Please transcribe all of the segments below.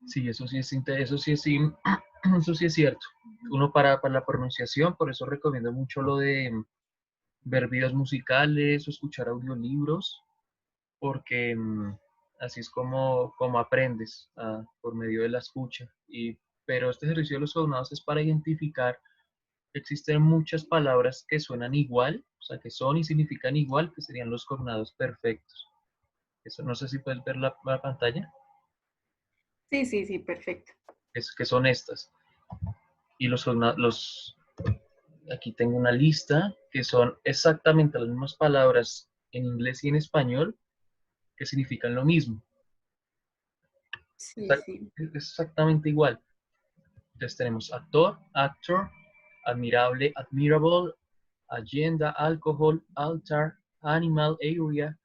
Sí, eso sí es, eso sí es, eso sí es cierto. Uno para la pronunciación, por eso recomiendo mucho lo de ver videos musicales o escuchar audiolibros, porque así es como aprendes por medio de la escucha. Pero este ejercicio de los cognados es para identificar que existen muchas palabras que suenan igual, o sea, que son y significan igual, que serían los cognados perfectos. Eso no sé si puedes ver la pantalla, Sí, sí, sí, perfecto. es que son estas. Y aquí tengo una lista que son exactamente las mismas palabras en inglés y en español que significan lo mismo. Sí, sí. Es exactamente igual. Entonces tenemos actor, actor, admirable, admirable, agenda, alcohol, altar, animal, area,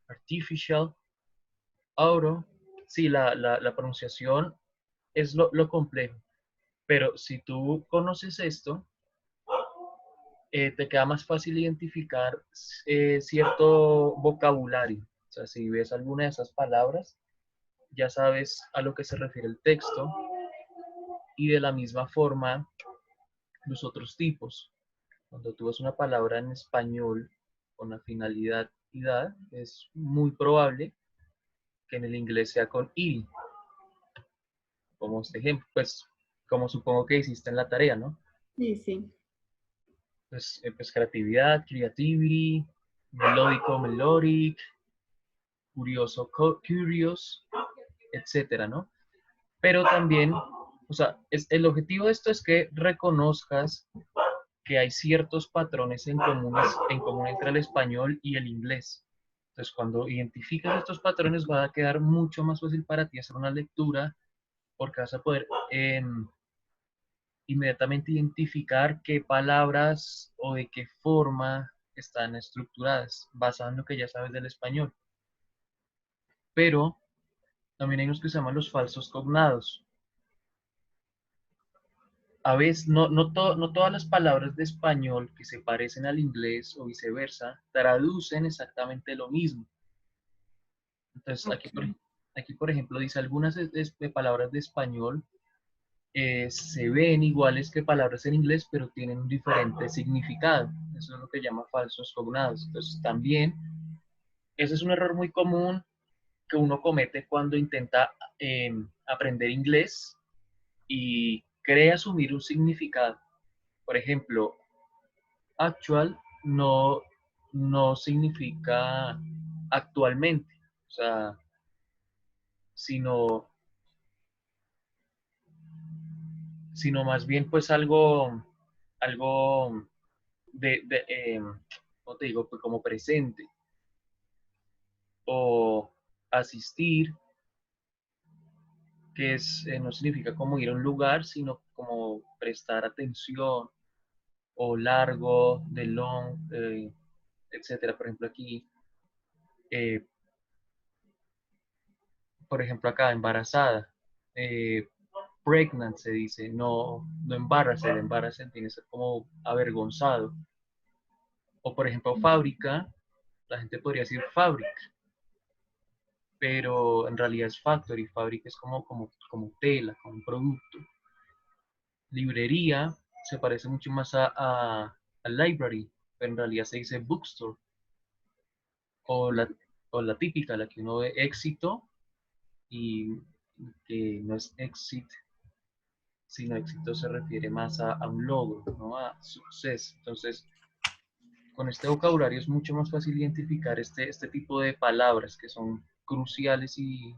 artificial, auto. Sí, la pronunciación es lo complejo, pero si tú conoces esto, te queda más fácil identificar cierto vocabulario. O sea, si ves alguna de esas palabras, ya sabes a lo que se refiere el texto y de la misma forma los otros tipos. Cuando tú ves una palabra en español con la finalidad idad, es muy probable que en el inglés sea con il, como este ejemplo, pues como supongo que hiciste en la tarea, ¿no? Sí, sí. Pues creatividad, creativity, melódico, melodic, curioso, curious, etcétera, ¿no? Pero también, o sea, el objetivo de esto es que reconozcas que hay ciertos patrones en común entre el español y el inglés. Entonces, cuando identificas estos patrones, va a quedar mucho más fácil para ti hacer una lectura porque vas a poder inmediatamente identificar qué palabras o de qué forma están estructuradas, basado en lo que ya sabes del español. Pero también hay unos que se llaman los falsos cognados. A veces, no todas las palabras de español que se parecen al inglés o viceversa traducen exactamente lo mismo. Entonces, Ok. aquí por ejemplo, dice algunas de palabras de español se ven iguales que palabras en inglés, pero tienen un diferente significado. Eso es lo que llama falsos cognados. Entonces, también, ese es un error muy común que uno comete cuando intenta aprender inglés y cree asumir un significado. Por ejemplo, actual no significa actualmente, o sea, sino, sino más bien pues algo ¿cómo te digo? Pues como presente o asistir, que no significa como ir a un lugar, sino como prestar atención o largo, de long, etcétera. Por ejemplo, aquí, eh, por ejemplo, acá, embarazada. Eh, pregnant se dice, no embarrassed tiene que ser como avergonzado. O por ejemplo, fábrica, la gente podría decir fabric, pero en realidad es factory, fabric es como tela, como un producto. Librería se parece mucho más a library, pero en realidad se dice bookstore. O la, o la típica, la que uno ve éxito y que no es exit, sino éxito se refiere más a un logro, ¿no? A suceso. Entonces, con este vocabulario es mucho más fácil identificar este tipo de palabras que son cruciales y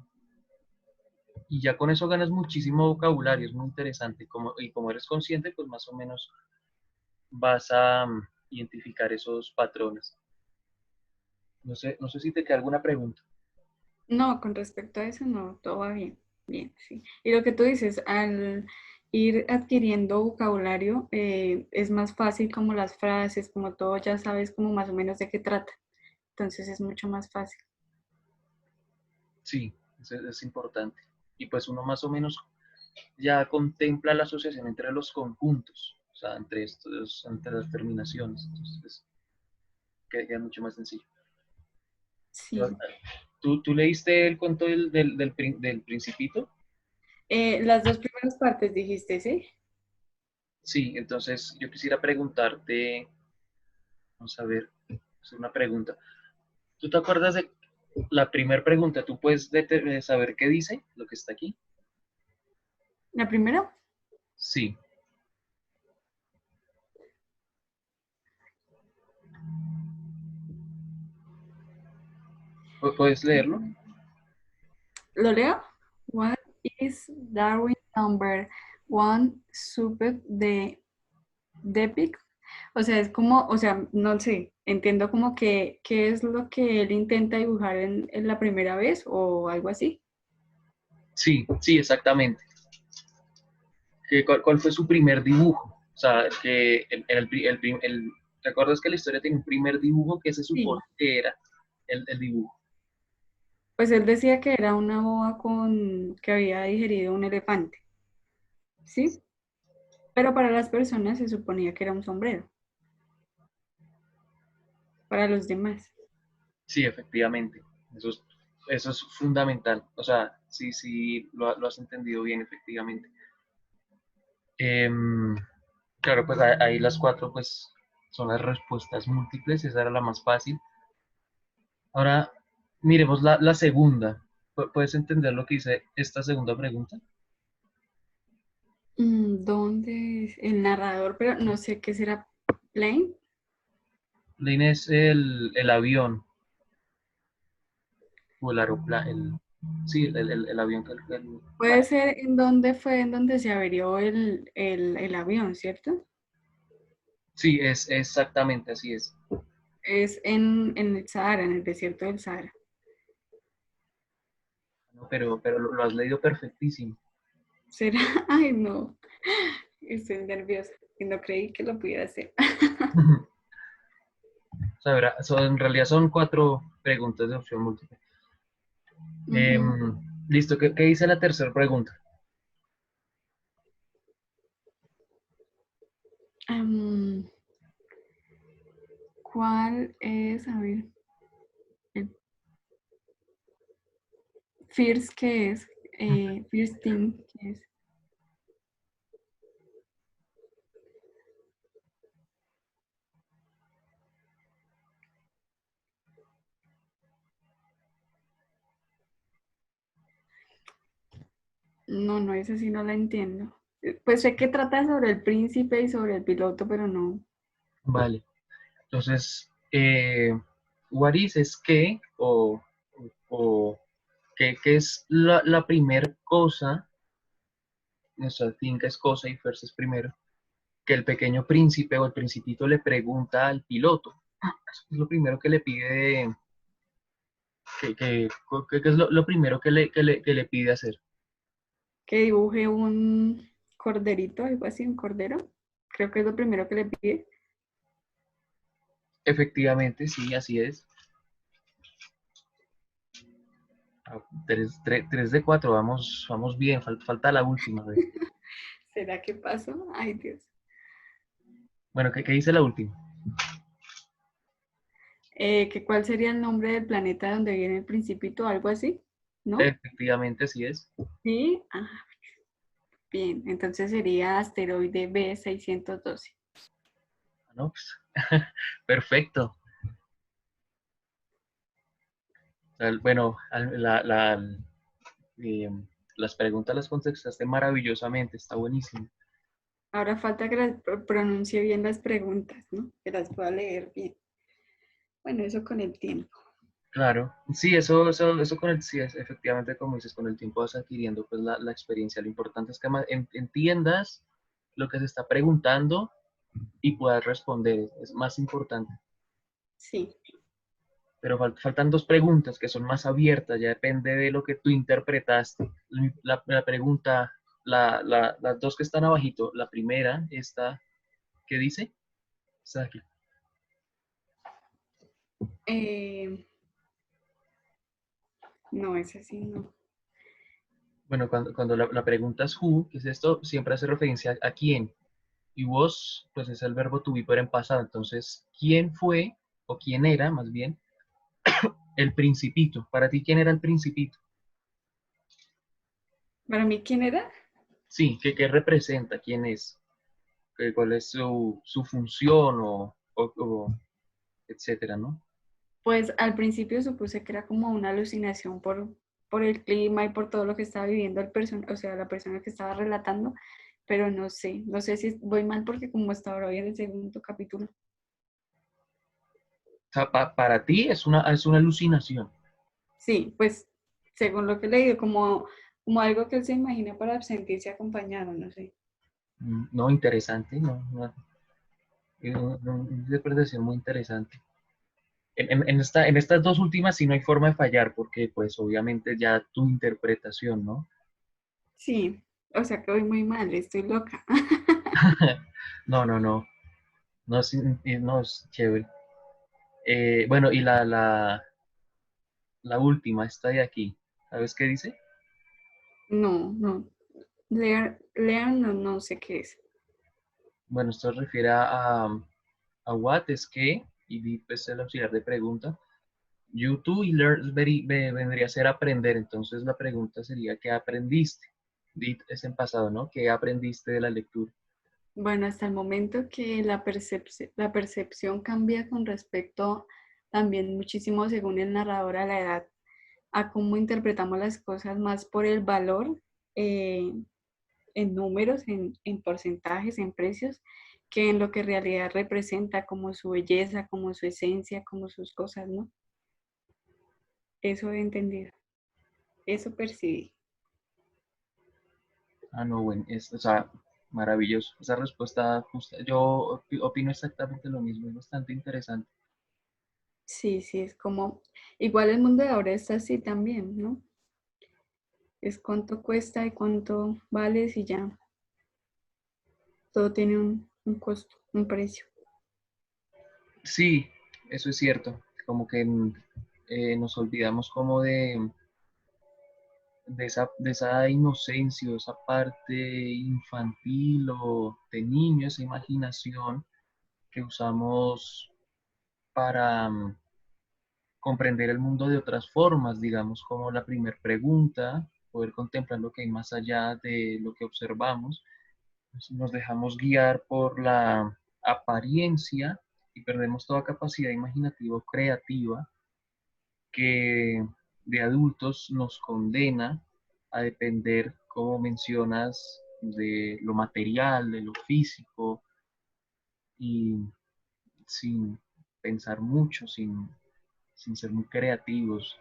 ya con eso ganas muchísimo vocabulario, es muy interesante. Y como eres consciente, pues más o menos vas a identificar esos patrones. No sé si te queda alguna pregunta. No, con respecto a eso, no, todo va bien. Bien, sí. Y lo que tú dices, al ir adquiriendo vocabulario, es más fácil como las frases, como todo, ya sabes como más o menos de qué trata. Entonces es mucho más fácil. Sí, es importante. Y pues uno más o menos ya contempla la asociación entre los conjuntos, o sea, entre las terminaciones. Entonces, queda mucho más sencillo. Sí. ¿Tú leíste el cuento del Principito? Las dos primeras partes dijiste, ¿sí? Sí, entonces yo quisiera preguntarte, vamos a ver, es una pregunta. ¿Tú te acuerdas de la primera pregunta? ¿Tú puedes saber qué dice lo que está aquí? La primera. Sí. ¿Puedes leerlo? ¿Lo leo? What is Darwin number one super de Epic? O sea, es como, o sea, no sé, entiendo como que qué es lo que él intenta dibujar en la primera vez o algo así. Sí, sí, exactamente. ¿Cuál fue su primer dibujo? O sea, que ¿te acuerdas que la historia tiene un primer dibujo que se Sí. supone que era el dibujo? Pues él decía que era una boa con que había digerido un elefante, ¿sí? Pero para las personas se suponía que era un sombrero, para los demás. Sí, efectivamente. Eso es fundamental. O sea, sí, sí, lo has entendido bien, efectivamente. Em, claro, pues ahí las cuatro, pues, son las respuestas múltiples. Esa era la más fácil. Ahora, miremos la segunda. ¿Puedes entender lo que dice esta segunda pregunta? ¿Dónde es el narrador? Pero no sé qué será plane. Plane es el avión o el aeroplano. Sí, el avión Puede ser en dónde fue en donde se averió el avión, ¿cierto? sí, es exactamente así es. Es en el Sahara, en el desierto del Sahara. ¿No? Pero lo has leído perfectísimo. ¿Será? Ay, no. Estoy nerviosa y no creí que lo pudiera hacer. O sea, en realidad son cuatro preguntas de opción múltiple. Ujú. Listo, ¿qué dice la tercera pregunta? Am, ¿Cuál es? A ver, el first, ¿qué es? First thing, ¿qué es? No, no, esa sí no la entiendo. Pues sé que trata sobre el príncipe y sobre el piloto, pero no. Vale, entonces, what is es qué o qué es la primer cosa, o sea, think es cosa y first es primero, que el pequeño príncipe o el principito le pregunta al piloto. Eso es lo primero que le pide, que es lo primero que le pide hacer. Que dibuje un corderito, algo así, un cordero. Creo que es lo primero que le pide. Efectivamente, sí, así es. Ah, tres de cuatro, vamos bien, falta la última. A ver. ¿Será que pasó? Ay, Dios. Bueno, ¿qué dice la última? Que ¿cuál sería el nombre del planeta donde viene el principito? Algo así, ¿no? Efectivamente, así es. Sí. Ah, bien. Entonces sería asteroide B612. Ah, no, pues, perfecto. Bueno, eh, las preguntas las contestaste maravillosamente, está buenísimo. Ahora falta que las pronuncie bien las preguntas, ¿no? Que las pueda leer bien. Bueno, eso con el tiempo. Claro, sí, eso con el, sí, efectivamente, como dices, con el tiempo vas adquiriendo pues la experiencia. Lo importante es que entiendas lo que se está preguntando y puedas responder, es más importante. Sí. Pero faltan dos preguntas que son más abiertas, ya depende de lo que tú interpretaste. La pregunta, las dos que están abajito, la primera, esta, ¿qué dice? Está aquí. Eh, no, ese sí no. Bueno, cuando la pregunta es who, ¿qué es esto? Siempre hace referencia a quién. Y was, pues es el verbo to be, pero en pasado. Entonces, ¿quién fue, o quién era, más bien, el principito? Para ti, ¿quién era el principito? Para mí, ¿quién era? Sí, ¿qué representa? ¿Quién es? ¿Cuál es su función o etcétera, ¿no? Pues al principio supuse que era como una alucinación por el clima y por todo lo que estaba viviendo o sea, la persona que estaba relatando, pero no sé si voy mal porque como hasta ahora voy en el segundo capítulo. O sea, para ti es una alucinación. Sí, pues según lo que he leído, como algo que él se imagina para sentirse acompañado, no sé. No, interesante, no, no, una interpretación muy interesante. En estas dos últimas sí no hay forma de fallar, porque pues obviamente ya tu interpretación, ¿no? Sí, o sea que voy muy mal, estoy loca. No, no, no, no, no es chévere. Bueno, y la última, esta de aquí, ¿sabes qué dice? No, no. Lean no, no sé qué es. Bueno, esto se refiere a what es que, y deep es el auxiliar de pregunta. YouTube y learn vendría a ser aprender, entonces la pregunta sería, ¿qué aprendiste? Did es en pasado, ¿no? ¿Qué aprendiste de la lectura? Bueno, hasta el momento que la percepción cambia con respecto también muchísimo según el narrador a la edad, a cómo interpretamos las cosas más por el valor eh, en números, en porcentajes, en precios, que en lo que en realidad representa como su belleza, como su esencia, como sus cosas, ¿no? Eso he entendido, eso percibí. Ah, no, bueno, o sea, maravilloso. Esa respuesta justa. Yo opino exactamente lo mismo, es bastante interesante. Sí, sí, es como, igual el mundo de ahora está así también, ¿no? Es cuánto cuesta y cuánto vales y ya, todo tiene un costo, un precio. Sí, eso es cierto. Como que nos olvidamos como de esa inocencia, o esa parte infantil o de niño, esa imaginación que usamos para comprender el mundo de otras formas, digamos, como la primera pregunta, poder contemplar lo que hay más allá de lo que observamos. Pues, nos dejamos guiar por la apariencia y perdemos toda capacidad imaginativa o creativa que de adultos nos condena a depender, como mencionas, de lo material, de lo físico y sin pensar mucho, sin ser muy creativos.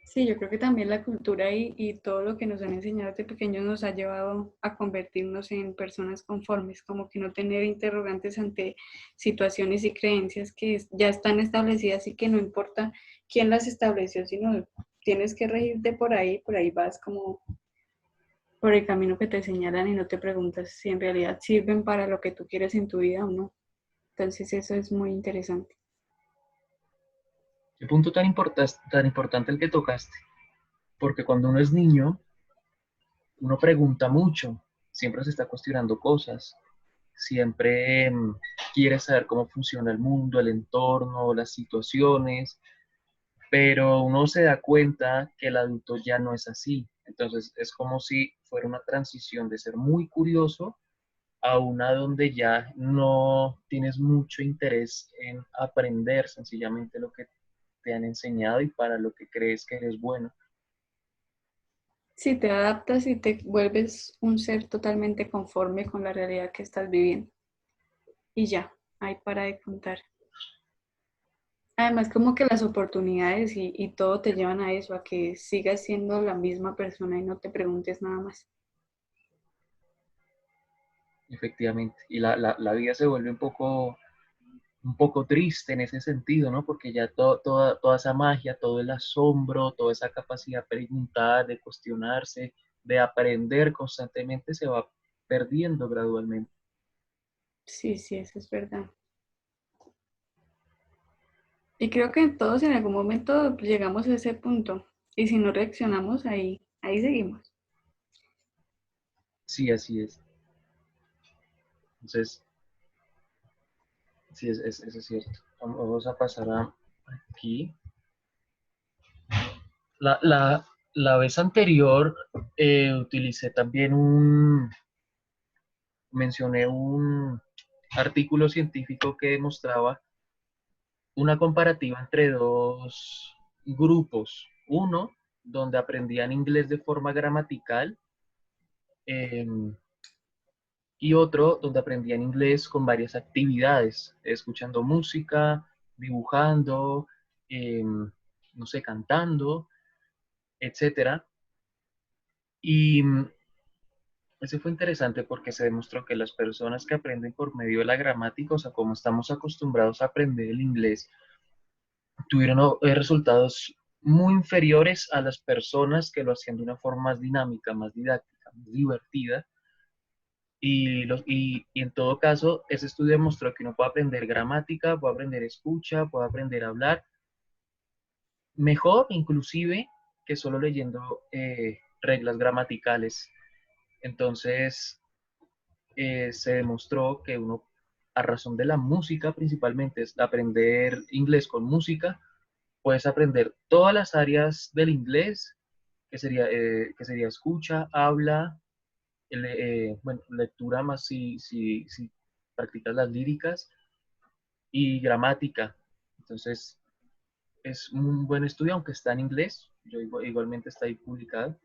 Sí, yo creo que también la cultura y todo lo que nos han enseñado desde pequeños nos ha llevado a convertirnos en personas conformes, como que no tener interrogantes ante situaciones y creencias que ya están establecidas y que no importa quién las estableció, sino tienes que regirte por ahí vas como por el camino que te señalan y no te preguntas si en realidad sirven para lo que tú quieres en tu vida o no. Entonces eso es muy interesante. Qué punto tan importante el que tocaste, porque cuando uno es niño, uno pregunta mucho, siempre se está cuestionando cosas, siempre quiere saber cómo funciona el mundo, el entorno, las situaciones, pero uno se da cuenta que el adulto ya no es así. Entonces es como si fuera una transición de ser muy curioso a una donde ya no tienes mucho interés en aprender sencillamente lo que te han enseñado y para lo que crees que eres bueno. Si te adaptas y te vuelves un ser totalmente conforme con la realidad que estás viviendo. Y ya, ahí para de contar. Además, como que las oportunidades y todo te llevan a eso, a que sigas siendo la misma persona y no te preguntes nada más. Efectivamente. Y la vida se vuelve un poco triste en ese sentido, ¿no? Porque ya toda esa magia, todo el asombro, toda esa capacidad de preguntar, de cuestionarse, de aprender constantemente se va perdiendo gradualmente. Sí, sí, eso es verdad. Y creo que todos en algún momento llegamos a ese punto. Y si no reaccionamos, ahí seguimos. Sí, así es. Entonces, sí, eso es cierto. Vamos a pasar aquí. La, la, La vez anterior utilicé también mencioné un artículo científico que demostraba una comparativa entre dos grupos. Uno, donde aprendían inglés de forma gramatical, eh, y otro, donde aprendían inglés con varias actividades, escuchando música, dibujando, no sé, cantando, etcétera. Y ese fue interesante porque se demostró que las personas que aprenden por medio de la gramática, o sea, como estamos acostumbrados a aprender el inglés, tuvieron resultados muy inferiores a las personas que lo hacían de una forma más dinámica, más didáctica, más divertida. Y en todo caso, ese estudio demostró que uno puede aprender gramática, puede aprender escucha, puede aprender a hablar, mejor inclusive que solo leyendo reglas gramaticales. Entonces, se demostró que uno, a razón de la música principalmente, es aprender inglés con música, puedes aprender todas las áreas del inglés, que sería escucha, habla, bueno, lectura más si practicas las líricas y gramática. Entonces, es un buen estudio, aunque está en inglés, yo igualmente está ahí publicado.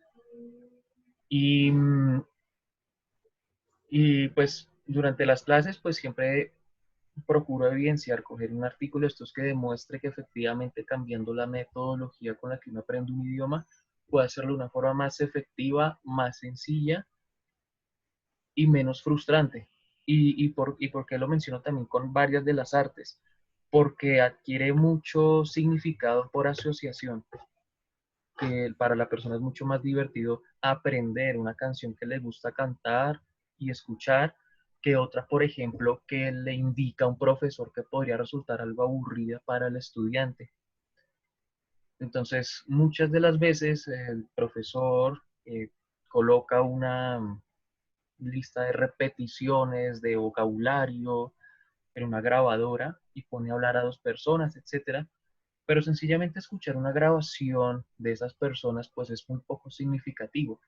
Y, y pues durante las clases, pues siempre procuro evidenciar, coger un artículo de estos que demuestre que efectivamente cambiando la metodología con la que uno aprende un idioma, puede hacerlo de una forma más efectiva, más sencilla y menos frustrante. Y por qué lo menciono también con varias de las artes, porque adquiere mucho significado por asociación, que para la persona es mucho más divertido aprender una canción que le gusta cantar y escuchar que otra, por ejemplo, que le indica a un profesor que podría resultar algo aburrida para el estudiante. Entonces, muchas de las veces el profesor coloca una lista de repeticiones, de vocabulario en una grabadora y pone a hablar a dos personas, etcétera, pero sencillamente escuchar una grabación de esas personas pues es muy poco significativo.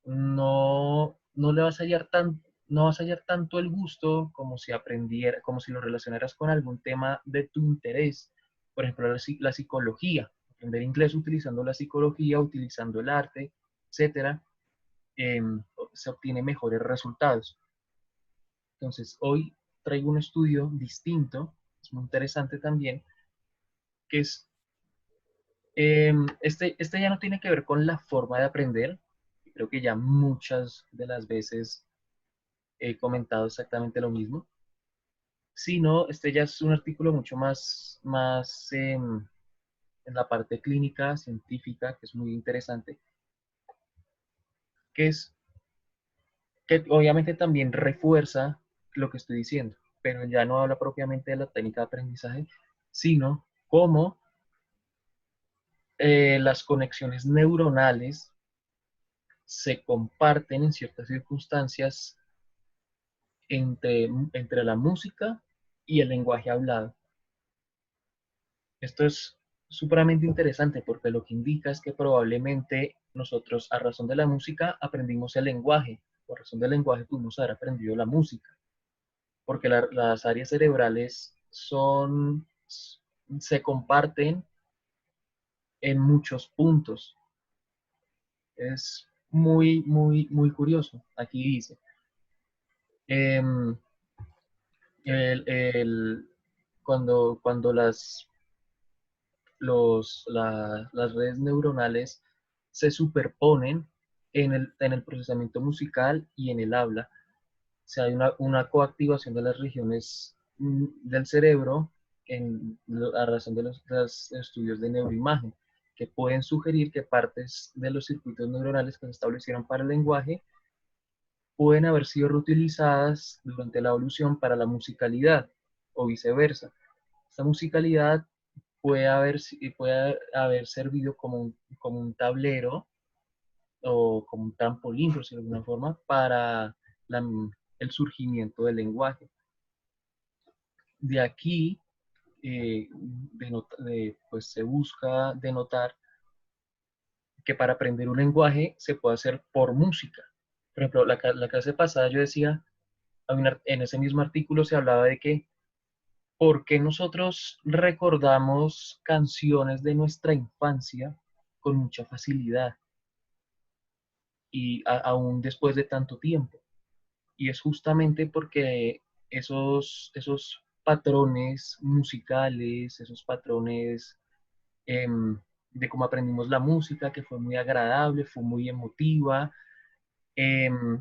No le vas a hallar no vas a hallar tanto el gusto como si aprendiera, como si lo relacionaras con algún tema de tu interés. Por ejemplo, la psicología, aprender inglés utilizando la psicología, utilizando el arte, etcétera, eh, se obtiene mejores resultados. Entonces, hoy traigo un estudio distinto, es muy interesante también, que es este ya no tiene que ver con la forma de aprender. Creo que ya muchas de las veces he comentado exactamente lo mismo. Sino, este ya es un artículo mucho más en la parte clínica, científica, que es muy interesante, que es que obviamente también refuerza lo que estoy diciendo, pero ya no habla propiamente de la técnica de aprendizaje, sino cómo las conexiones neuronales se comparten en ciertas circunstancias entre la música y el lenguaje hablado. Esto es supremamente interesante porque lo que indica es que probablemente nosotros, a razón de la música, aprendimos el lenguaje. Por razón del lenguaje pudimos haber aprendido la música. Porque las áreas cerebrales se comparten en muchos puntos. Es muy curioso. Aquí dice, em, el, el, cuando las redes neuronales se superponen en el procesamiento musical y en el habla. O sea, hay una coactivación de las regiones del cerebro a razón de los estudios de neuroimagen, que pueden sugerir que partes de los circuitos neuronales que se establecieron para el lenguaje pueden haber sido reutilizadas durante la evolución para la musicalidad o viceversa. Esta musicalidad puede haber servido como un tablero o como un trampolín, por decirlo de alguna forma, para la, el surgimiento del lenguaje. De aquí, pues se busca denotar que para aprender un lenguaje se puede hacer por música. Por ejemplo, la clase pasada yo decía, en ese mismo artículo se hablaba de que por qué nosotros recordamos canciones de nuestra infancia con mucha facilidad y aún después de tanto tiempo. Y es justamente porque esos patrones musicales, esos patrones de cómo aprendimos la música, que fue muy agradable, fue muy emotiva, em,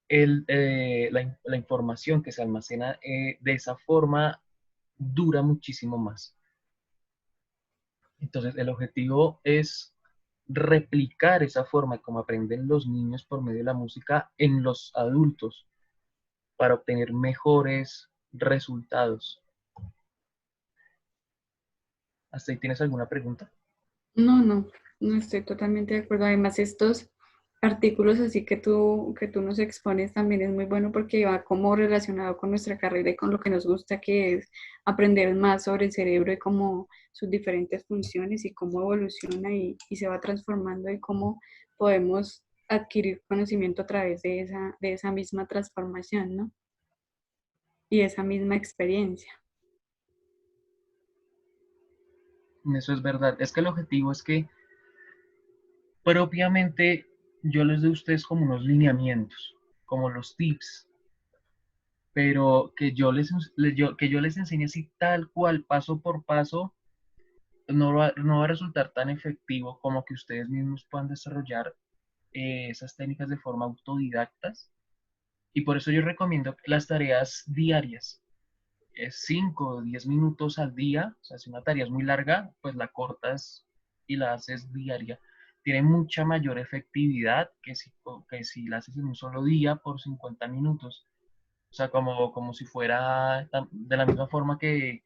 la información que se almacena de esa forma dura muchísimo más. Entonces, el objetivo es replicar esa forma como aprenden los niños por medio de la música en los adultos para obtener mejores resultados. ¿Hasta ahí tienes alguna pregunta? No, no, no estoy totalmente de acuerdo. Además, estos artículos así que tú nos expones también es muy bueno porque va como relacionado con nuestra carrera y con lo que nos gusta, que es aprender más sobre el cerebro y cómo sus diferentes funciones y cómo evoluciona y se va transformando y cómo podemos adquirir conocimiento a través de esa misma transformación, ¿no? Y esa misma experiencia. Eso es verdad. Es que el objetivo es que propiamente yo les doy a ustedes como unos lineamientos, como los tips, pero que yo les enseñe así tal cual, paso por paso, no va a resultar tan efectivo como que ustedes mismos puedan desarrollar esas técnicas de forma autodidactas. Y por eso yo recomiendo las tareas diarias. Es 5 o 10 minutos al día. O sea, si una tarea es muy larga, pues la cortas y la haces diaria. Tiene mucha mayor efectividad que si la haces en un solo día por 50 minutos. O sea, como si fuera de la misma forma que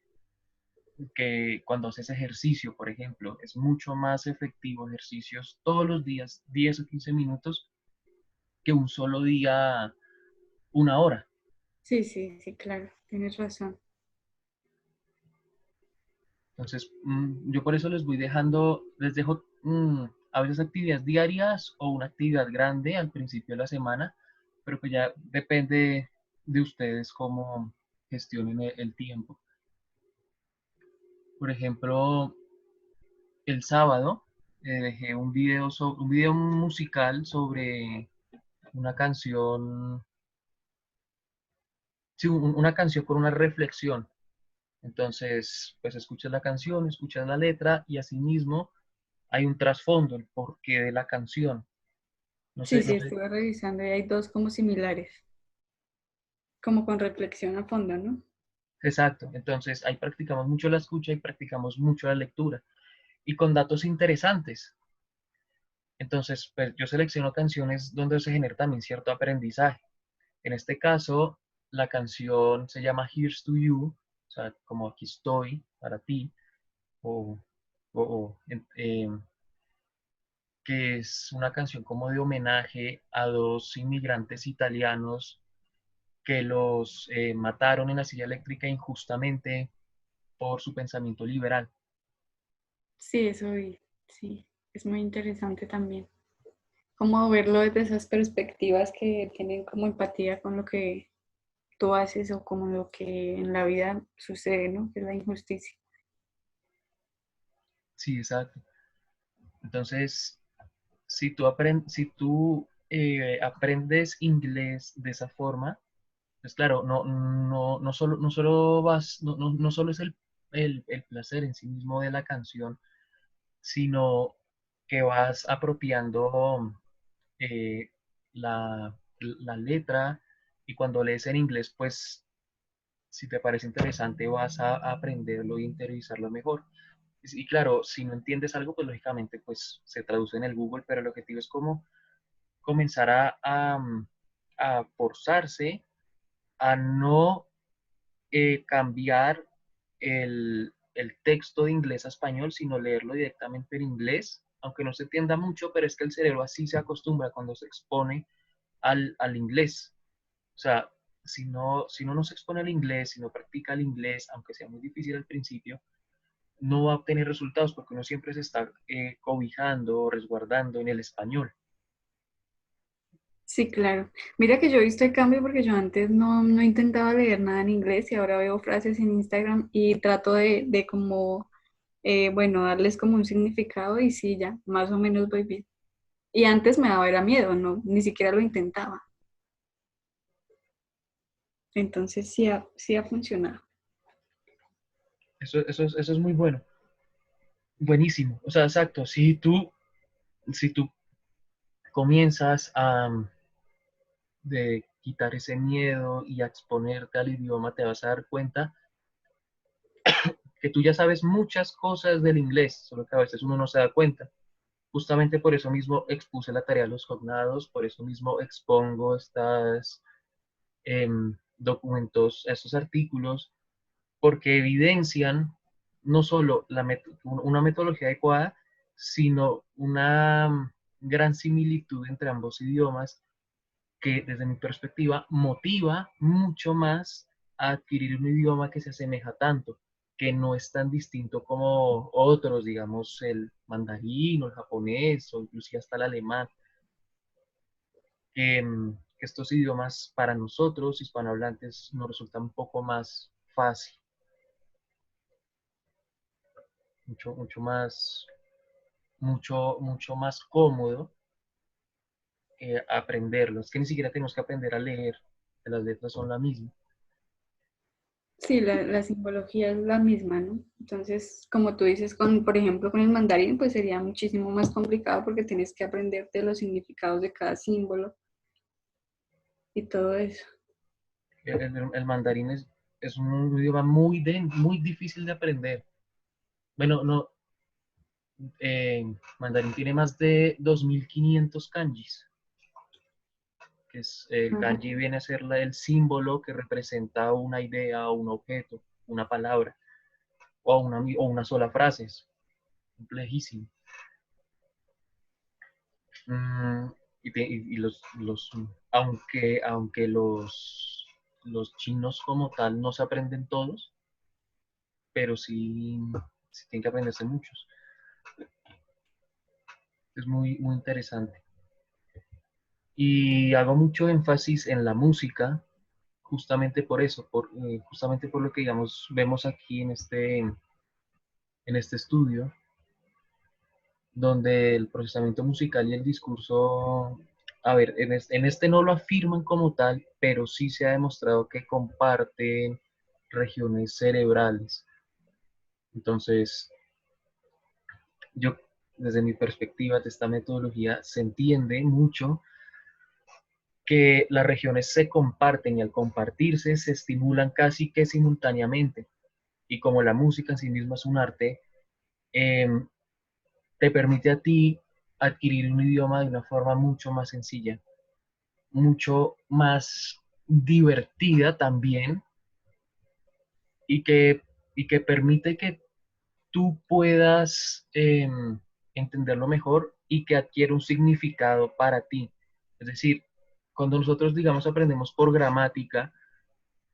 cuando haces ejercicio, por ejemplo, es mucho más efectivo ejercicios todos los días, 10 o 15 minutos, que un solo día, una hora. Sí, sí, sí, claro, tienes razón. Entonces, yo por eso les voy dejando, les dejo a veces actividades diarias o una actividad grande al principio de la semana, pero que ya depende de ustedes cómo gestionen el tiempo. Por ejemplo, el sábado dejé un video musical sobre una canción, sí, una canción con una reflexión. Entonces, pues escuchas la canción, escuchas la letra y asimismo hay un trasfondo, el porqué de la canción. Sí, sí, No sé, estuve revisando y hay dos como similares, como con reflexión a fondo, ¿no? exacto. Entonces, ahí practicamos mucho la escucha y practicamos mucho la lectura y con datos interesantes. Entonces, pues yo selecciono canciones donde se genera también cierto aprendizaje. En este caso, la canción se llama Here's to You, o sea, como aquí estoy para ti, o, o, que es una canción como de homenaje a dos inmigrantes italianos que los mataron en la silla eléctrica injustamente por su pensamiento liberal. Sí, eso vi, sí, es muy interesante también. Como verlo desde esas perspectivas que tienen como empatía con lo que tú haces o como lo que en la vida sucede, ¿no? Que es la injusticia. Sí, exacto. Entonces, si tú aprendes inglés de esa forma, pues claro, no solo no solo es el placer en sí mismo de la canción, sino que vas apropiando eh, la letra y cuando lees en inglés, pues si te parece interesante vas a aprenderlo y interiorizarlo mejor. Y claro, si no entiendes algo, pues lógicamente pues se traduce en el Google, pero el objetivo es como comenzar a forzarse a no cambiar el texto de inglés a español, sino leerlo directamente en inglés, aunque no se entienda mucho, pero es que el cerebro así se acostumbra cuando se expone al inglés. O sea, si no se expone al inglés, si no practica el inglés, aunque sea muy difícil al principio, no va a obtener resultados porque uno siempre se está cobijando o resguardando en el español. Sí, claro. Mira que yo he visto el cambio porque yo antes no intentaba leer nada en inglés y ahora veo frases en Instagram y trato de como, bueno, darles como un significado y sí, ya, más o menos voy bien. Y antes me daba era miedo, no, ni siquiera lo intentaba. Entonces sí ha funcionado. Eso es muy bueno, buenísimo. O sea, exacto, si tú comienzas a de quitar ese miedo y a exponerte al idioma, te vas a dar cuenta que tú ya sabes muchas cosas del inglés, solo que a veces uno no se da cuenta. Justamente por eso mismo expuse la tarea a los cognados, por eso mismo expongo estos documentos, estos artículos, porque evidencian no solo una metodología adecuada, sino una gran similitud entre ambos idiomas que desde mi perspectiva motiva mucho más a adquirir un idioma que se asemeja tanto, que no es tan distinto como otros, digamos el mandarín o el japonés o inclusive hasta el alemán, que estos idiomas para nosotros hispanohablantes nos resultan un poco más fácil, mucho más, mucho más cómodo aprenderlos. Es que ni siquiera tenemos que aprender a leer, que las letras son la misma. Sí, la simbología es la misma, ¿no? Entonces, como tú dices, por ejemplo, con el mandarín, pues sería muchísimo más complicado porque tienes que aprenderte los significados de cada símbolo y todo eso. El mandarín es un idioma muy difícil de aprender. Bueno, no, mandarín tiene más de 2500 kanjis, que es, el Ajá. kanji viene a ser el símbolo que representa una idea o un objeto, una palabra o una sola frase. Es complejísimo. Mm, aunque los chinos como tal no se aprenden todos, pero sí tienen que aprenderse muchos. Es muy interesante. Y hago mucho énfasis en la música, justamente por eso, justamente por lo que digamos, vemos aquí en este estudio, donde el procesamiento musical y el discurso, a ver, en este no lo afirman como tal, pero sí se ha demostrado que comparten regiones cerebrales. Entonces, yo, desde mi perspectiva de esta metodología, se entiende mucho que las regiones se comparten y al compartirse se estimulan casi que simultáneamente. Y como la música en sí misma es un arte, eh, te permite a ti adquirir un idioma de una forma mucho más sencilla, mucho más divertida también y que permite que tú puedas entenderlo mejor y que adquiera un significado para ti. Es decir, cuando nosotros, digamos, aprendemos por gramática,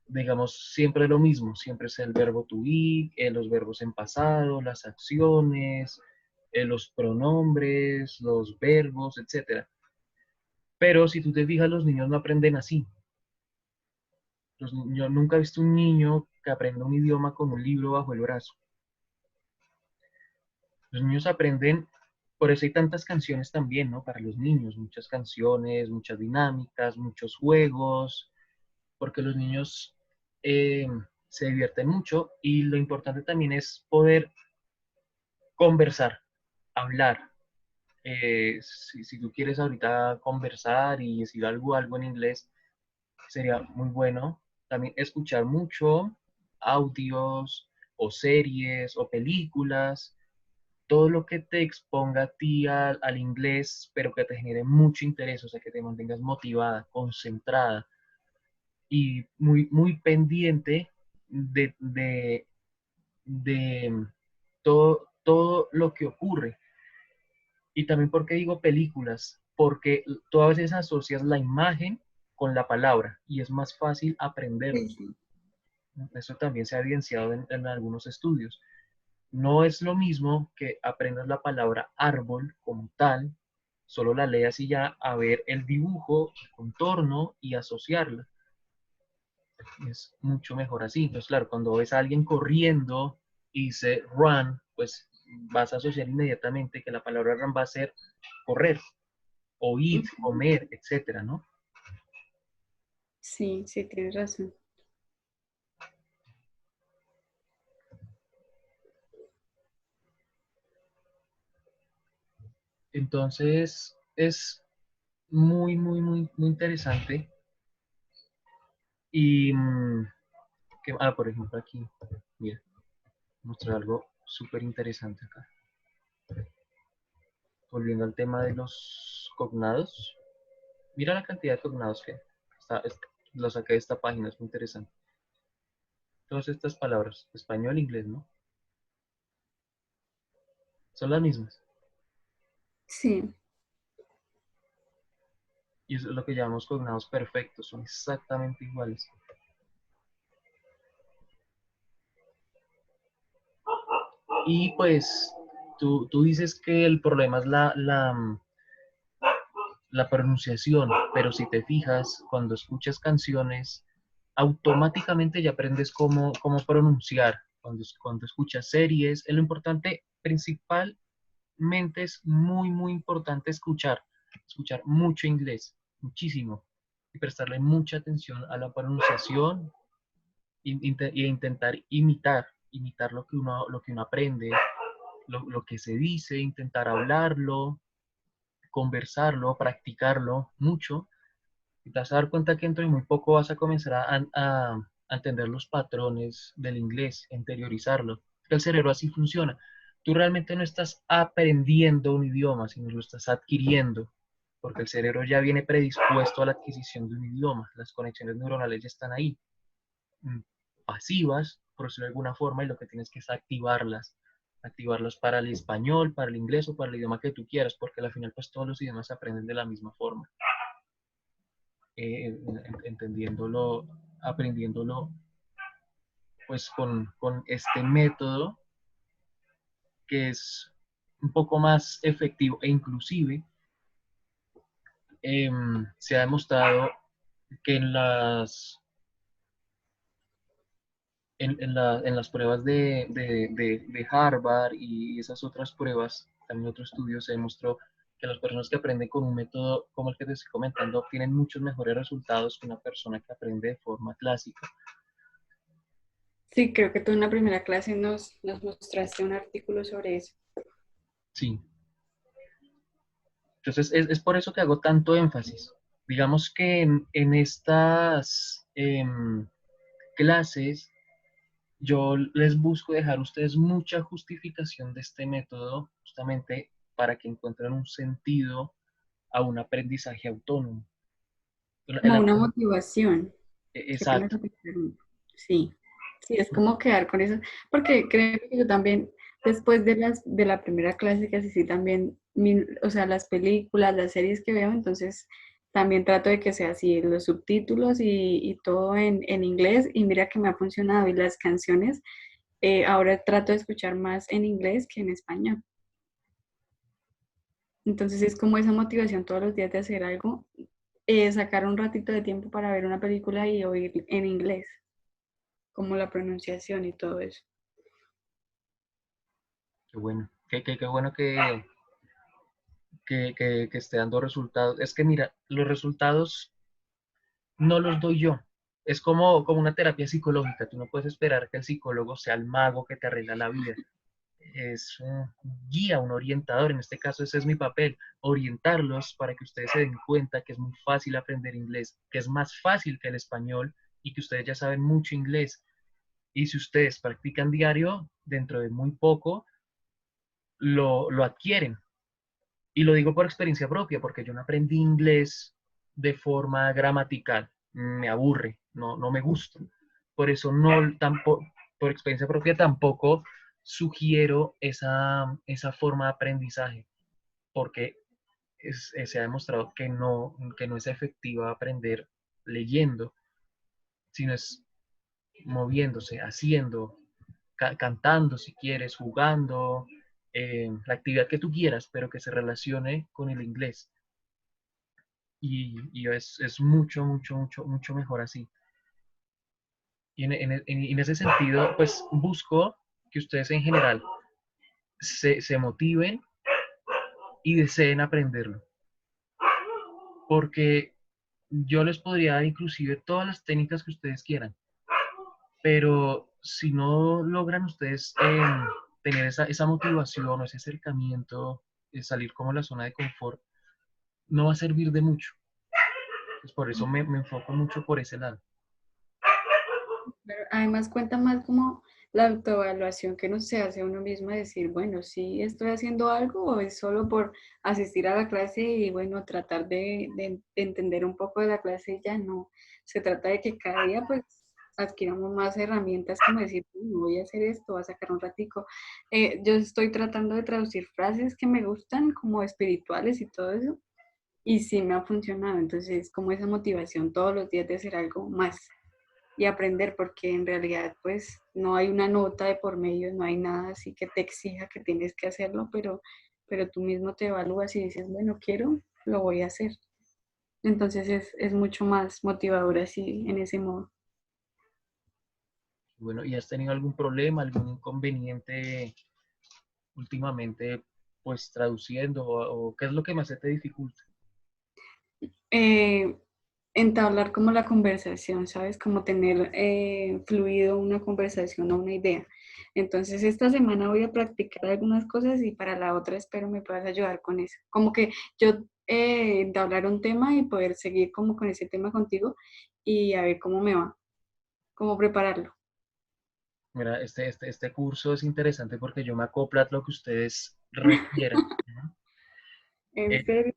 digamos, siempre lo mismo, siempre es el verbo to be, los verbos en pasado, las acciones, los pronombres, los verbos, etcétera. Pero si tú te fijas, los niños no aprenden así. Yo nunca he visto un niño que aprenda un idioma con un libro bajo el brazo. Los niños aprenden, por eso hay tantas canciones también, ¿no? Para los niños, muchas canciones, muchas dinámicas, muchos juegos, porque los niños eh, se divierten mucho y lo importante también es poder conversar, hablar. Si tú quieres ahorita conversar y decir algo en inglés, sería muy bueno también escuchar mucho audios o series o películas, todo lo que te exponga a ti al inglés, pero que te genere mucho interés, o sea, que te mantengas motivada, concentrada y muy pendiente de todo lo que ocurre. Y también, ¿por qué digo películas? Porque tú a veces asocias la imagen con la palabra y es más fácil aprenderlo. Sí, sí. Eso también se ha evidenciado en algunos estudios. no es lo mismo que aprendas la palabra árbol como tal, solo la leas y ya a ver el dibujo, el contorno y asociarla. Es mucho mejor así. Entonces, claro, cuando ves a alguien corriendo y dice run, pues vas a asociar inmediatamente que la palabra run va a ser correr, o eat, Ujú. comer, etcétera, ¿no? Sí, sí, tienes razón. Entonces, es muy, muy, muy, muy interesante. Y, por ejemplo, aquí, mira, mostrar algo súper interesante acá. Volviendo al tema de los cognados, mira la cantidad de cognados que está, lo saqué de esta página, es muy interesante. Todas estas palabras, español, inglés, ¿no? Son las mismas. Sí, Y eso es lo que llamamos cognados perfectos, son exactamente iguales. Y pues tú dices que el problema es la pronunciación, pero si te fijas, cuando escuchas canciones, automáticamente ya aprendes cómo pronunciar. Cuando escuchas series, es lo importante, principalmente es muy, muy importante escuchar mucho inglés, muchísimo, y prestarle mucha atención a la pronunciación e intentar imitar lo que uno aprende, lo que se dice, intentar hablarlo, conversarlo, practicarlo mucho, y te vas a dar cuenta que dentro de muy poco vas a comenzar a entender los patrones del inglés, a interiorizarlo. El cerebro así funciona. Tú realmente no estás aprendiendo un idioma, sino lo estás adquiriendo, porque el cerebro ya viene predispuesto a la adquisición de un idioma. Las conexiones neuronales ya están ahí, mm, pasivas, por decirlo de alguna forma, y lo que tienes que es activarlas para el español, para el inglés o para el idioma que tú quieras, porque al final pues todos los idiomas se aprenden de la misma forma, entendiéndolo, aprendiéndolo pues con este método que es un poco más efectivo e inclusive se ha demostrado que en las pruebas de Harvard y esas otras pruebas, también otros estudios, se demostró que las personas que aprenden con un método como el que te estoy comentando obtienen muchos mejores resultados que una persona que aprende de forma clásica. sí, creo que tú en la primera clase nos mostraste un artículo sobre eso. Sí. Entonces, es por eso que hago tanto énfasis. Digamos que en estas clases yo les busco dejar a ustedes mucha justificación de este método justamente para que encuentren un sentido a un aprendizaje autónomo. Como una motivación. Qué pena Exacto, que te interrumpa. Sí, sí, es como quedar con eso, porque creo que yo también, después de la primera clase que asistí también, o sea, las películas, las series que veo, entonces también trato de que sea así, los subtítulos y todo en inglés, y mira que me ha funcionado, y las canciones, ahora trato de escuchar más en inglés que en español. Entonces es como esa motivación todos los días de hacer algo, sacar un ratito de tiempo para ver una película y oír en inglés, como la pronunciación y todo eso. qué bueno. Qué bueno que esté dando resultados. Es que mira, los resultados no los doy yo. Es como una terapia psicológica. Tú no puedes esperar que el psicólogo sea el mago que te arregla la vida. Es un guía, un orientador. En este caso, ese es mi papel, orientarlos para que ustedes se den cuenta que es muy fácil aprender inglés, que es más fácil que el español y que ustedes ya saben mucho inglés. Y si ustedes practican diario, dentro de muy poco lo adquieren. Y lo digo por experiencia propia, porque yo no aprendí inglés de forma gramatical. Me aburre, no me gusta. Por eso no, tampoco, por experiencia propia tampoco sugiero esa forma de aprendizaje, porque se ha demostrado que no es efectiva aprender leyendo, sino es moviéndose, haciendo. cantando si quieres, jugando, la actividad que tú quieras, pero que se relacione con el inglés. Y es mucho, mucho, mucho, mucho mejor así. Y en ese sentido, pues busco que ustedes en general se motiven y deseen aprenderlo. Porque yo les podría dar inclusive todas las técnicas que ustedes quieran, pero si no logran ustedes tener esa motivación o ese acercamiento, salir como de la zona de confort, no va a servir de mucho. Pues por eso me enfoco mucho por ese lado. Pero además cuenta más como la autoevaluación que uno se hace a uno mismo, de decir, bueno, sí estoy haciendo algo o es solo por asistir a la clase y bueno, tratar de entender un poco de la clase y ya no. Se trata de que cada día pues adquiramos más herramientas como decir, "Bueno, voy a hacer esto, voy a sacar un ratico". Yo estoy tratando de traducir frases que me gustan como espirituales y todo eso y sí me ha funcionado. Entonces, como esa motivación todos los días de hacer algo más y aprender, porque en realidad pues no hay una nota de por medio, no hay nada así que te exija que tienes que hacerlo, pero tú mismo te evalúas y dices, bueno, quiero, lo voy a hacer. Entonces es mucho más motivador así, en ese modo. Bueno, ¿y has tenido algún problema, algún inconveniente últimamente, pues traduciendo o qué es lo que más se te dificulta? Eh, Entablar como la conversación, ¿sabes? Como tener fluido una conversación o una idea. Entonces, esta semana voy a practicar algunas cosas y para la otra espero me puedas ayudar con eso. Como que yo entablar un tema y poder seguir como con ese tema contigo y a ver cómo me va, cómo prepararlo. Mira, este curso es interesante porque yo me acoplo a lo que ustedes requieran, ¿no? En Eh, serio.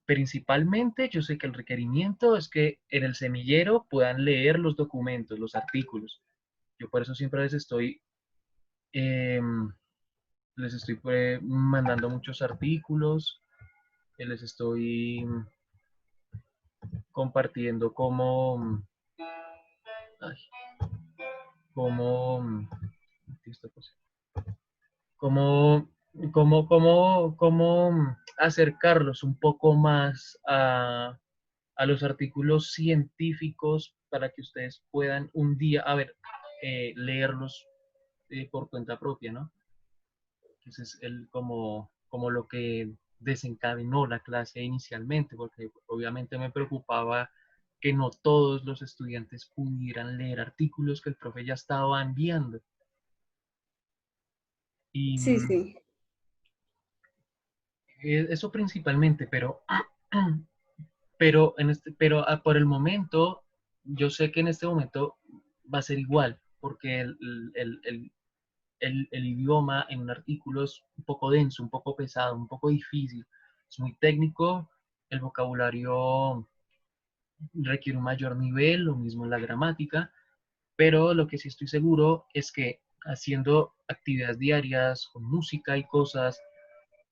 Principalmente, yo sé que el requerimiento es que en el semillero puedan leer los documentos, los artículos. Yo por eso siempre eh, les estoy mandando muchos artículos, les estoy compartiendo ay, cómo, esta cosa, cómo, cómo acercarlos un poco más a los artículos científicos para que ustedes puedan un día, a ver, leerlos por cuenta propia, ¿no? Ese es como lo que desencadenó la clase inicialmente, porque obviamente me preocupaba que no todos los estudiantes pudieran leer artículos que el profe ya estaba enviando. Y Sí, sí. eso principalmente, pero por el momento, yo sé que en este momento va a ser igual, porque el idioma en un artículo es un poco denso, un poco pesado, un poco difícil, es muy técnico, el vocabulario requiere un mayor nivel, lo mismo en la gramática, pero lo que sí estoy seguro es que haciendo actividades diarias, con música y cosas,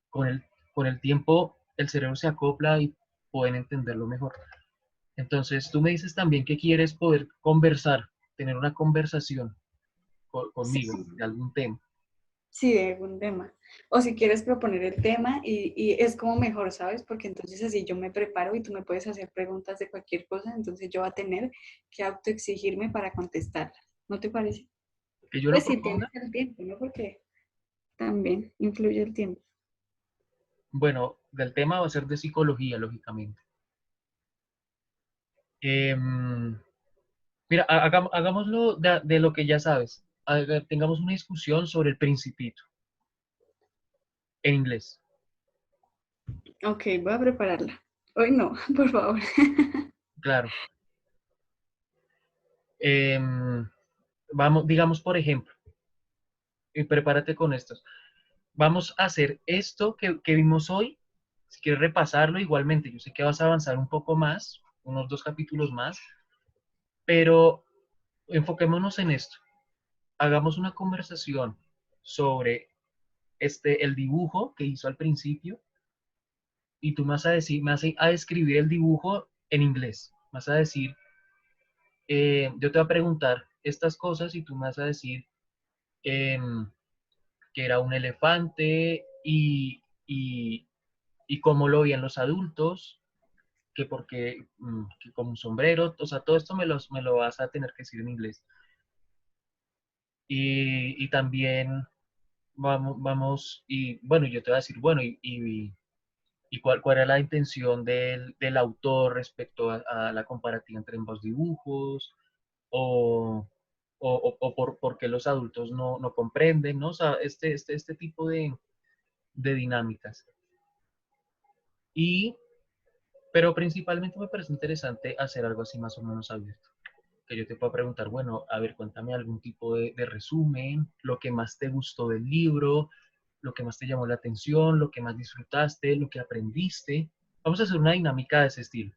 con el, con el tiempo el cerebro se acopla y pueden entenderlo mejor. Entonces, tú me dices también que quieres poder conversar, tener una conversación Sí, conmigo sí. de algún tema. Sí, de algún tema. O si quieres proponer el tema y es como mejor, ¿sabes? Porque entonces así yo me preparo y tú me puedes hacer preguntas de cualquier cosa, entonces yo voy a tener que autoexigirme para contestarlas. ¿No te parece? Que yo lo Pues si tienes proponga, el tiempo, ¿no? Porque también influye el tiempo. bueno, del tema va a ser de psicología, lógicamente. Mira, hagámoslo de lo que ya sabes. Tengamos una discusión sobre el principito en inglés. Ok, voy a prepararla. Hoy no, por favor. Claro. Vamos, digamos, por ejemplo, y prepárate con estos. Vamos a hacer esto que vimos hoy. Si quieres repasarlo, igualmente, yo sé que vas a avanzar un poco más, unos 2 capítulos más, pero enfoquémonos en esto. Hagamos una conversación sobre el dibujo que hizo al principio y tú me vas a decir, me vas a describir el dibujo en inglés. Me vas a decir, yo te voy a preguntar estas cosas y tú me vas a decir em, que era un elefante y cómo lo veían los adultos, que porque, que como un sombrero, o sea, todo esto me lo vas a tener que decir en inglés. Y también vamos, y bueno, yo te voy a decir, bueno, y cuál era la intención del autor respecto a la comparativa entre ambos dibujos, o, o por qué los adultos no comprenden, ¿no? O sea, este tipo de dinámicas. Y, pero principalmente me parece interesante hacer algo así más o menos abierto. Que yo te pueda preguntar, bueno, a ver, cuéntame algún tipo de resumen, lo que más te gustó del libro, lo que más te llamó la atención, lo que más disfrutaste, lo que aprendiste. Vamos a hacer una dinámica de ese estilo.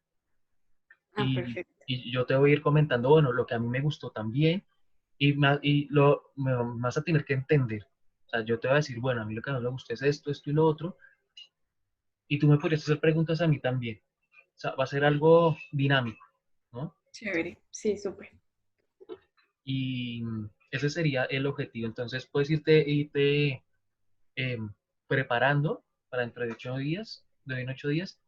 Ah, perfecto. Y yo te voy a ir comentando, bueno, lo que a mí me gustó también me vas a tener que entender. O sea, yo te voy a decir, bueno, a mí lo que no me gusta es esto, esto y lo otro, y tú me podrías hacer preguntas a mí también. O sea, va a ser algo dinámico, ¿no? Chévere. Sí, súper. Y ese sería el objetivo. Entonces, puedes irte eh, preparando para dentro de 8 días, de hoy en 8 días.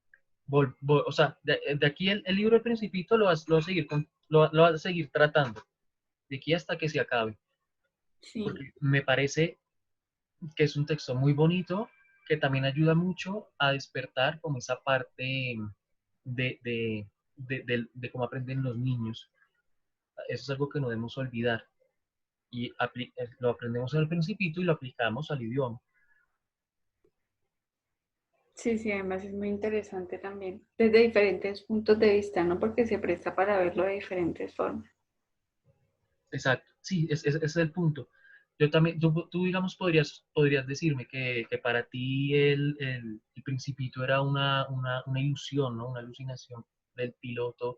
O sea, de aquí el libro del Principito lo vas a seguir, lo vas a seguir tratando, de aquí hasta que se acabe, Sí. porque me parece que es un texto muy bonito, que también ayuda mucho a despertar como esa parte de, de, de cómo aprenden los niños. Eso es algo que no debemos olvidar y lo aprendemos en el Principito y lo aplicamos al idioma. Sí, sí, además es muy interesante también, desde diferentes puntos de vista, ¿no? Porque se presta para verlo de diferentes formas. Exacto, sí, ese es el punto. Yo también, tú, digamos, podrías decirme que para ti el Principito era una ilusión, ¿no? Una alucinación del piloto.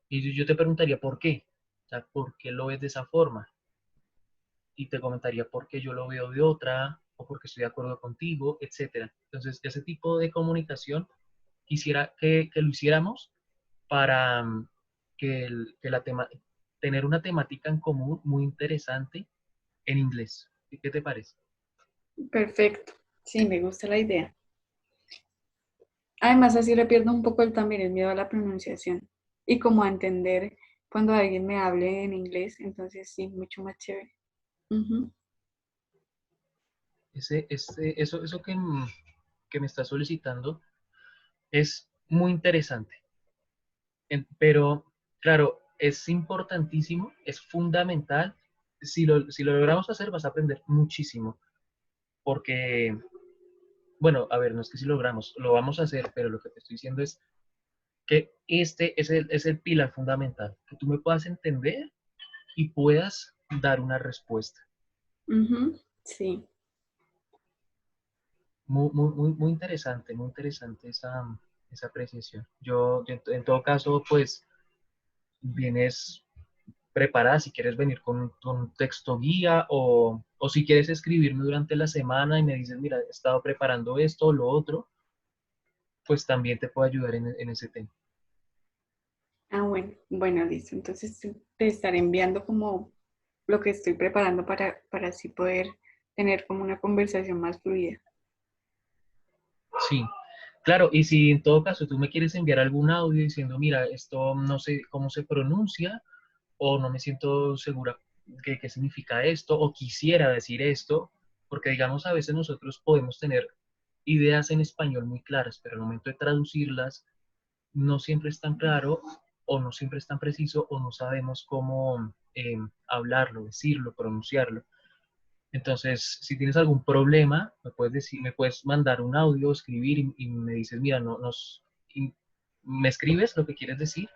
Y yo te preguntaría por qué. O sea, ¿por qué lo ves de esa forma? Y te comentaría por qué yo lo veo de otra, o porque estoy de acuerdo contigo, etcétera. Entonces, ese tipo de comunicación quisiera que lo hiciéramos para que tener una temática en común muy interesante en inglés. ¿Qué te parece? Perfecto. Sí, me gusta la idea. Además, así le pierdo un poco también el miedo a la pronunciación y como a entender cuando alguien me hable en inglés, entonces sí, mucho más chévere. Ujú. Eso que me está solicitando es muy interesante. Pero, claro, es importantísimo, es fundamental. Si lo logramos hacer, vas a aprender muchísimo. Porque, bueno, a ver, no es que si logramos, lo vamos a hacer, pero lo que te estoy diciendo es que este es el pilar fundamental, que tú me puedas entender y puedas dar una respuesta. Ujú. Sí, Muy interesante esa apreciación. Yo en todo caso, pues, vienes preparada si quieres venir con un texto guía o si quieres escribirme durante la semana y me dices, mira, he estado preparando esto o lo otro, pues también te puedo ayudar en ese tema. ah, bueno, bueno, listo. Entonces sí, te estaré enviando como lo que estoy preparando para así poder tener como una conversación más fluida. Sí, claro, y si en todo caso tú me quieres enviar algún audio diciendo, mira, esto no sé cómo se pronuncia o no me siento segura qué significa esto o quisiera decir esto, porque digamos a veces nosotros podemos tener ideas en español muy claras, pero al momento de traducirlas no siempre es tan claro o no siempre es tan preciso o no sabemos cómo hablarlo, decirlo, pronunciarlo. Entonces, si tienes algún problema, me puedes decir, me puedes mandar un audio, escribir y me dices, mira, y me escribes lo que quieres decir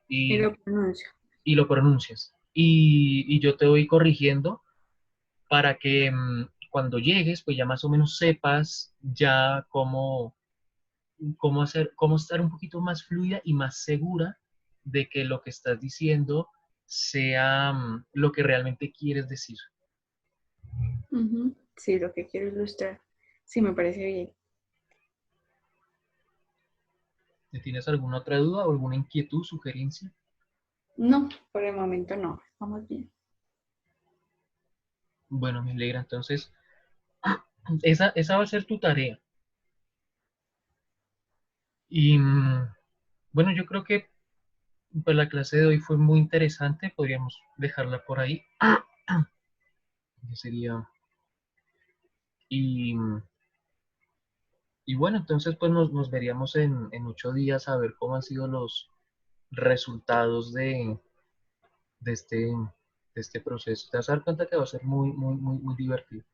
Y y, lo pronuncio. y lo pronuncias. Y yo te voy corrigiendo para que cuando llegues, pues ya más o menos sepas ya cómo estar un poquito más fluida y más segura de que lo que estás diciendo sea lo que realmente quieres decir. Ujú. Sí, lo que quiero ilustrar. Sí, me parece bien. ¿Tienes alguna otra duda o alguna inquietud, sugerencia? No, por el momento no. Estamos bien. Bueno, me alegra. Entonces, esa va a ser tu tarea. Y bueno, yo creo que pues, la clase de hoy fue muy interesante. Podríamos dejarla por ahí. Ya sería. Y, y bueno, entonces pues nos veríamos en 8 días a ver cómo han sido los resultados de este proceso. Te vas a dar cuenta que va a ser muy, muy, muy, muy divertido.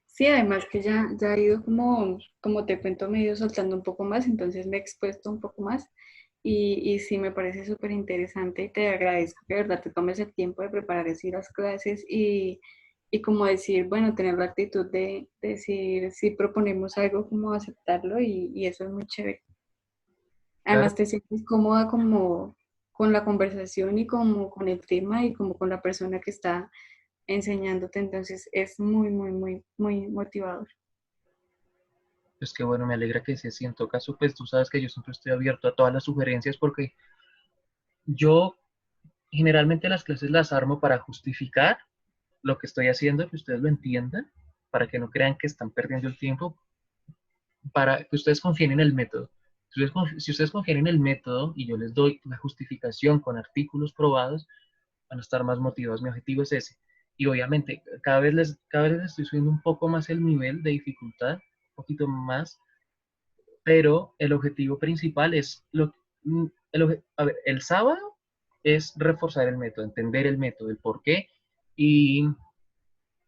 Sí, además que ya he ido como te cuento, me he ido soltando un poco más, entonces me he expuesto un poco más y sí me parece súper interesante y te agradezco que de verdad te tomes el tiempo de preparar así las clases y como decir, bueno, tener la actitud de decir si proponemos algo, como aceptarlo y eso es muy chévere. Claro, Además te sientes cómoda como con la conversación y como con el tema y como con la persona que está enseñándote, entonces es muy, muy, muy, muy motivador. pues que bueno, me alegra que si en todo caso, pues tú sabes que yo siempre estoy abierto a todas las sugerencias porque yo generalmente las clases las armo para justificar lo que estoy haciendo, que ustedes lo entiendan, para que no crean que están perdiendo el tiempo, para que ustedes confíen en el método. Si ustedes confían en el método y yo les doy la justificación con artículos probados, van a estar más motivados. Mi objetivo es ese. Y obviamente, cada vez les estoy subiendo un poco más el nivel de dificultad, un poquito más, pero el objetivo principal es a ver, el sábado es reforzar el método, entender el método, el por qué y,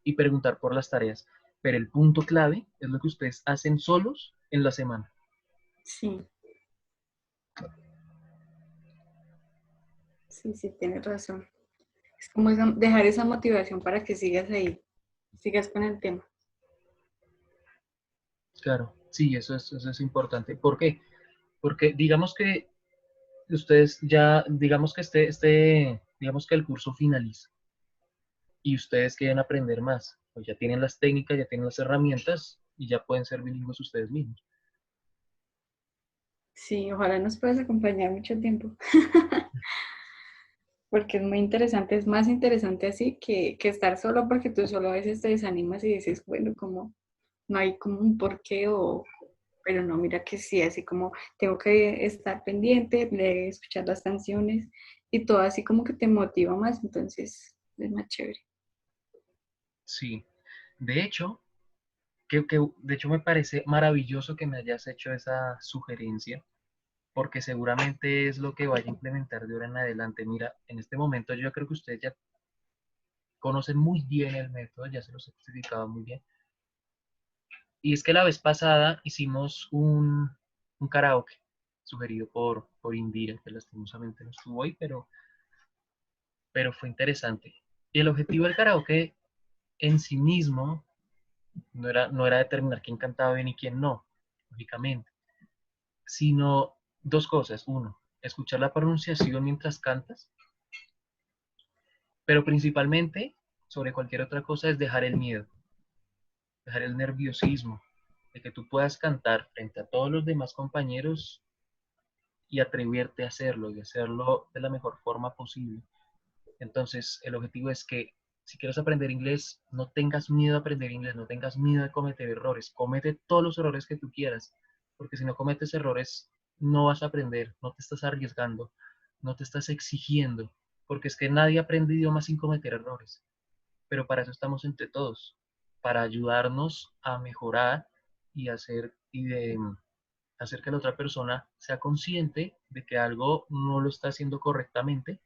y preguntar por las tareas. Pero el punto clave es lo que ustedes hacen solos en la semana. Sí, sí, sí, tienes razón. Es como dejar esa motivación para que sigas ahí, sigas con el tema. Claro, sí, eso es importante. ¿Por qué? Porque digamos que ustedes ya, digamos que el curso finaliza y ustedes quieren aprender más, pues ya tienen las técnicas, ya tienen las herramientas y ya pueden ser bilingües ustedes mismos. Sí, ojalá nos puedas acompañar mucho tiempo, porque es muy interesante, es más interesante así que estar solo, porque tú solo a veces te desanimas y dices, bueno, como no hay como un porqué pero no, mira que sí, así como tengo que estar pendiente, de escuchar las canciones y todo así como que te motiva más, entonces es más chévere. Sí, de hecho, de hecho me parece maravilloso que me hayas hecho esa sugerencia, porque seguramente es lo que vaya a implementar de ahora en adelante. Mira, en este momento yo creo que ustedes ya conocen muy bien el método, ya se los he explicado muy bien. Y es que la vez pasada hicimos un karaoke sugerido por Indira, que lastimosamente no estuvo hoy, pero fue interesante. Y el objetivo del karaoke en sí mismo no era determinar quién cantaba bien y quién no, lógicamente, sino dos cosas. Uno, escuchar la pronunciación mientras cantas, pero principalmente, sobre cualquier otra cosa, es dejar el miedo, dejar el nerviosismo, de que tú puedas cantar frente a todos los demás compañeros y atreverte a hacerlo y hacerlo de la mejor forma posible. Entonces, el objetivo es que si quieres aprender inglés, no tengas miedo a aprender inglés, no tengas miedo de cometer errores, comete todos los errores que tú quieras, porque si no cometes errores, no vas a aprender, no te estás arriesgando, no te estás exigiendo, porque es que nadie aprende idiomas sin cometer errores, pero para eso estamos entre todos, para ayudarnos a mejorar y hacer que la otra persona sea consciente de que algo no lo está haciendo correctamente,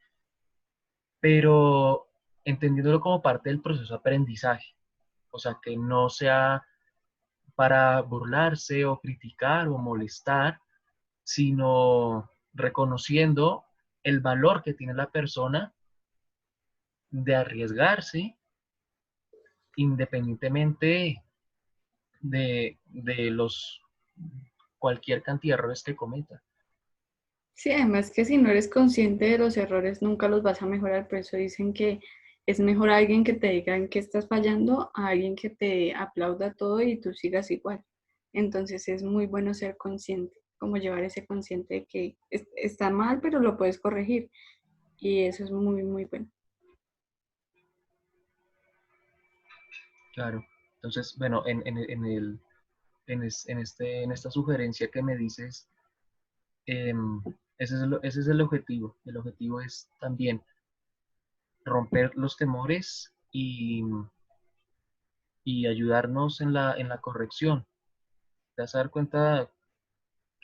pero entendiéndolo como parte del proceso de aprendizaje. O sea, que no sea para burlarse o criticar o molestar, sino reconociendo el valor que tiene la persona de arriesgarse independientemente de los cualquier cantidad de errores que cometa. Sí, además que si no eres consciente de los errores, nunca los vas a mejorar. Por eso dicen que es mejor alguien que te diga en qué estás fallando a alguien que te aplauda todo y tú sigas igual. Entonces es muy bueno ser consciente, como llevar ese consciente de que está mal, pero lo puedes corregir. Y eso es muy, muy bueno. Claro. Entonces, bueno, en esta sugerencia que me dices, em, ese es el objetivo. El objetivo es también romper los temores y ayudarnos en la corrección. Te vas a dar cuenta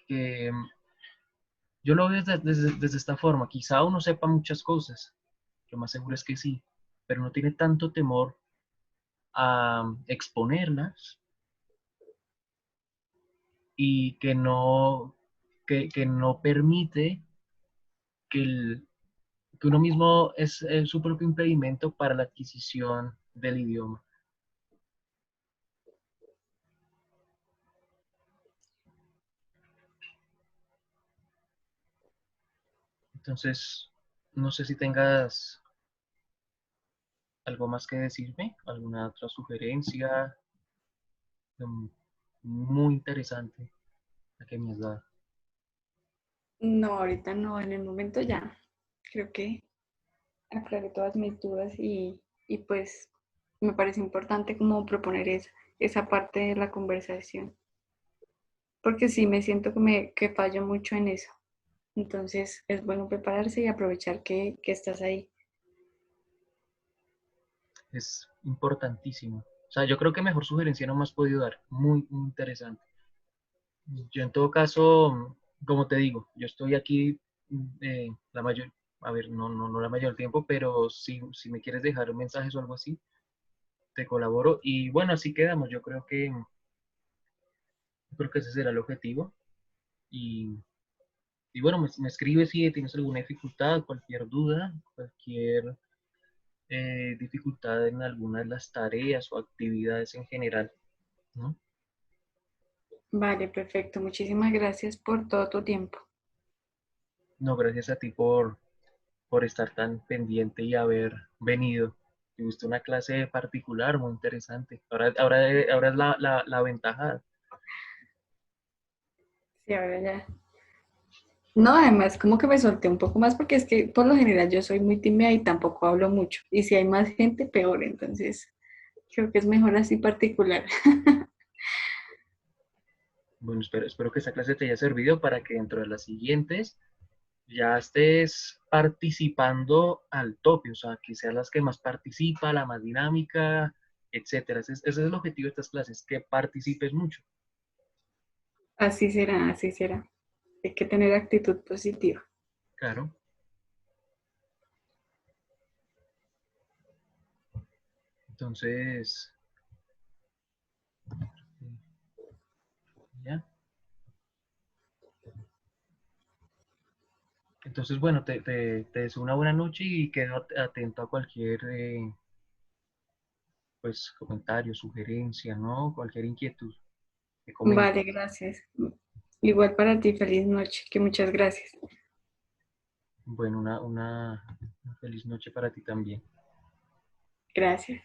que yo lo veo desde esta forma. Quizá uno sepa muchas cosas, lo más seguro es que sí, pero no tiene tanto temor a exponerlas y que no permite que, que uno mismo es su propio impedimento para la adquisición del idioma. Entonces, no sé si tengas algo más que decirme, alguna otra sugerencia mm, muy interesante la que me has dado. No, ahorita no, en el momento ya. Creo que aclaré todas mis dudas y pues me parece importante como proponer esa parte de la conversación, porque sí me siento que fallo mucho en eso. Entonces es bueno prepararse y aprovechar que estás ahí. Es importantísimo. O sea, yo creo que mejor sugerencia no me has podido dar. Muy, muy interesante. Yo en todo caso, como te digo, yo estoy aquí la mayor, a ver, no la mayor tiempo, pero si me quieres dejar mensajes o algo así, te colaboro. Y bueno, así quedamos. Yo creo que ese será el objetivo. Y, y bueno, me escribes si tienes alguna dificultad, cualquier duda, cualquier dificultad en alguna de las tareas o actividades en general, ¿no? Vale, perfecto. Muchísimas gracias por todo tu tiempo. No, gracias a ti por estar tan pendiente y haber venido. Tuviste una clase particular muy interesante. Ahora es la ventaja. Sí, ahora ya. No, además como que me solté un poco más porque es que por lo general yo soy muy tímida y tampoco hablo mucho. Y si hay más gente, peor. Entonces creo que es mejor así particular. Bueno, espero que esta clase te haya servido para que dentro de las siguientes ya estés participando al tope, o sea, que sean las que más participa, la más dinámica, etcétera. Ese es el objetivo de estas clases, que participes mucho. Así será, así será. Hay que tener actitud positiva. Claro. Entonces, ya. Entonces, bueno, te deseo una buena noche y quedo atento a cualquier pues, comentario, sugerencia, ¿no? Cualquier inquietud que comente. Vale, gracias. Igual para ti, feliz noche, que muchas gracias. Bueno, una feliz noche para ti también. Gracias.